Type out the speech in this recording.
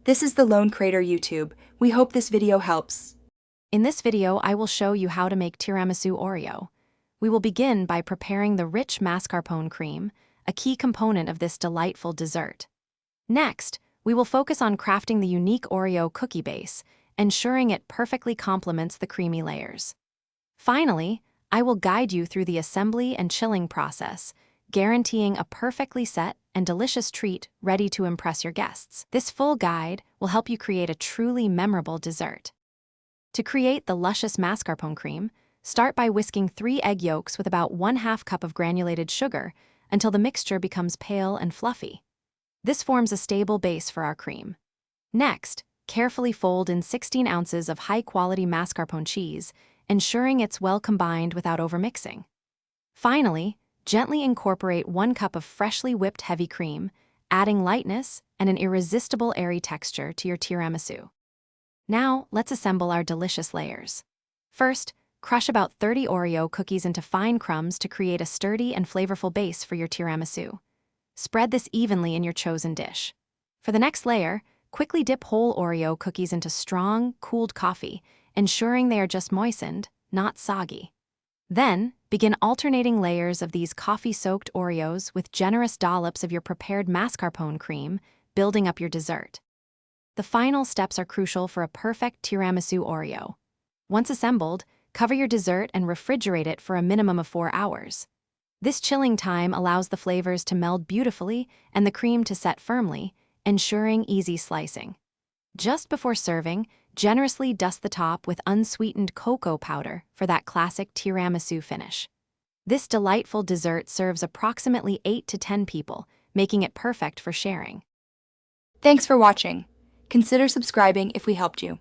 This is the Lone Crater YouTube. We hope this video helps. In this video, I will show you how to make tiramisu Oreo. We will begin by preparing the rich mascarpone cream, a key component of this delightful dessert. Next, we will focus on crafting the unique Oreo cookie base, ensuring it perfectly complements the creamy layers. Finally, I will guide you through the assembly and chilling process, guaranteeing a perfectly set and delicious treat ready to impress your guests. This full guide will help you create a truly memorable dessert. To create the luscious mascarpone cream, start by whisking 3 egg yolks with about 1/2 cup of granulated sugar until the mixture becomes pale and fluffy. This forms a stable base for our cream. Next, carefully fold in 16 ounces of high-quality mascarpone cheese, ensuring it's well combined without overmixing. Finally, gently incorporate 1 cup of freshly whipped heavy cream, adding lightness and an irresistible airy texture to your tiramisu. Now, let's assemble our delicious layers. First, crush about 30 Oreo cookies into fine crumbs to create a sturdy and flavorful base for your tiramisu. Spread this evenly in your chosen dish. For the next layer, quickly dip whole Oreo cookies into strong, cooled coffee, ensuring they are just moistened, not soggy. Then, begin alternating layers of these coffee-soaked Oreos with generous dollops of your prepared mascarpone cream, building up your dessert. The final steps are crucial for a perfect tiramisu Oreo. Once assembled, cover your dessert and refrigerate it for a minimum of 4 hours. This chilling time allows the flavors to meld beautifully and the cream to set firmly, ensuring easy slicing. Just before serving, generously dust the top with unsweetened cocoa powder for that classic tiramisu finish. This delightful dessert serves approximately 8 to 10 people, making it perfect for sharing. Thanks for watching. Consider subscribing if we helped you.